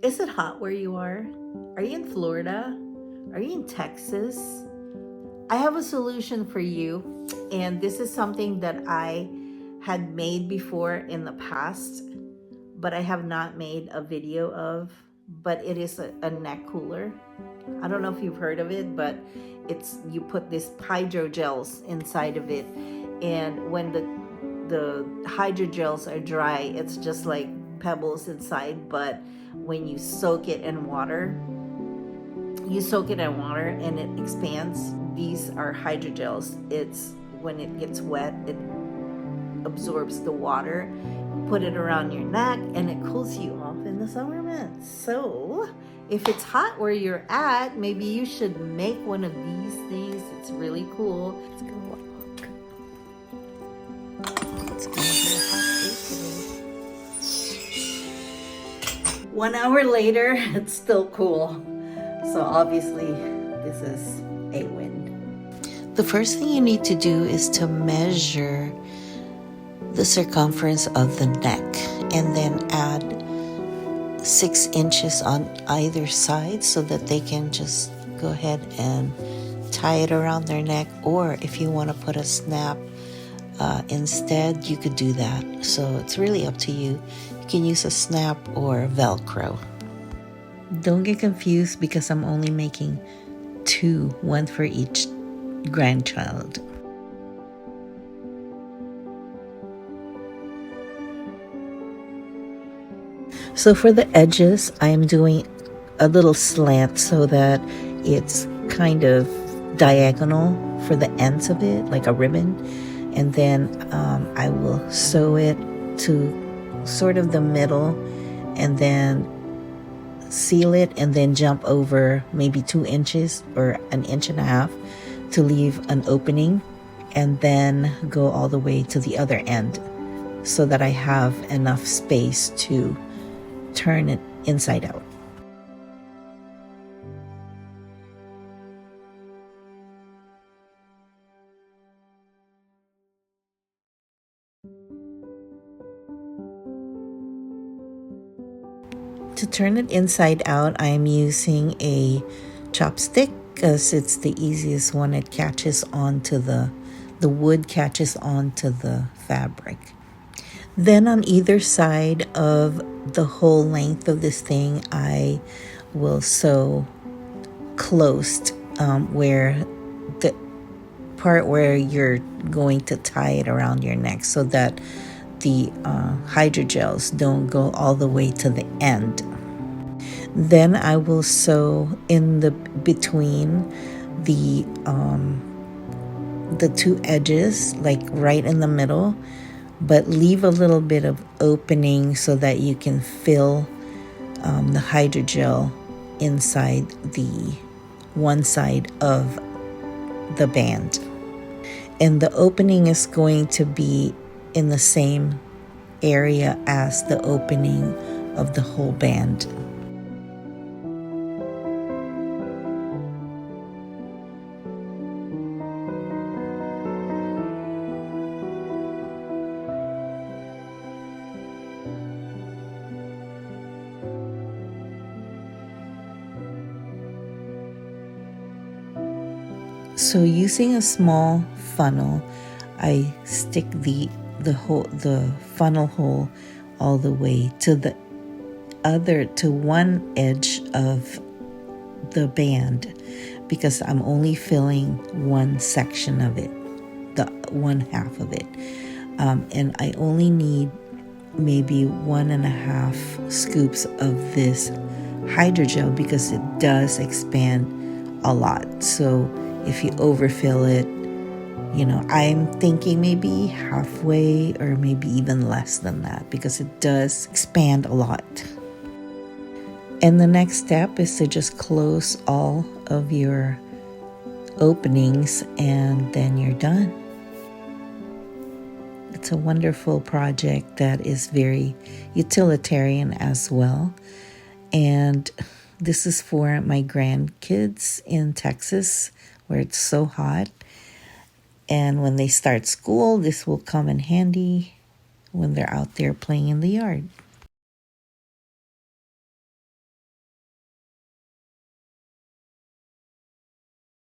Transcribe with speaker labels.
Speaker 1: Is it hot where you are? Are you in Florida? Are you in Texas? I have a solution for you, and this is something that I had made before in the past, but I have not made a video of, but it is a neck cooler. I don't know if you've heard of it, but you put this hydrogels inside of it, and when the hydrogels are dry, it's just like pebbles inside, but when you soak it in water, and it expands. These are hydrogels. It's when it gets wet, it absorbs the water. Put it around your neck and it cools you off in the summer months. So if it's hot where you're at, maybe you should make one of these things. It's really cool. It's gonna walk. It's gonna be a hot day today. 1 hour later, it's still cool. So obviously this is a win. The first thing you need to do is to measure the circumference of the neck and then add 6 inches on either side so that they can just go ahead and tie it around their neck, or if you want to put a snap instead, you could do that. So it's really up to you. You can use a snap or Velcro. Don't get confused because I'm only making 2, one for each grandchild. So for the edges, I'm doing a little slant so that it's kind of diagonal for the ends of it, like a ribbon. And then I will sew it to sort of the middle and then seal it and then jump over maybe 2 inches or 1.5 inches to leave an opening, and then go all the way to the other end so that I have enough space to turn it inside out. To turn it inside out, I'm using a chopstick because it's the easiest one. It catches onto the wood catches onto the fabric. Then on either side of the whole length of this thing, I will sew closed where the part where you're going to tie it around your neck so that the hydrogels don't go all the way to the end. Then I will sew in the between the 2 edges, like right in the middle, but leave a little bit of opening so that you can fill the hydrogel inside the one side of the band. And the opening is going to be in the same area as the opening of the whole band. So using a small funnel, I stick the funnel hole all the way to one edge of the band, because I'm only filling one section of it, the one half of it, and I only need maybe 1.5 scoops of this hydrogel because it does expand a lot. So if you overfill it, I'm thinking maybe halfway or maybe even less than that because it does expand a lot. And the next step is to just close all of your openings and then you're done. It's a wonderful project that is very utilitarian as well. And this is for my grandkids in Texas where it's so hot. And when they start school, this will come in handy when they're out there playing in the yard.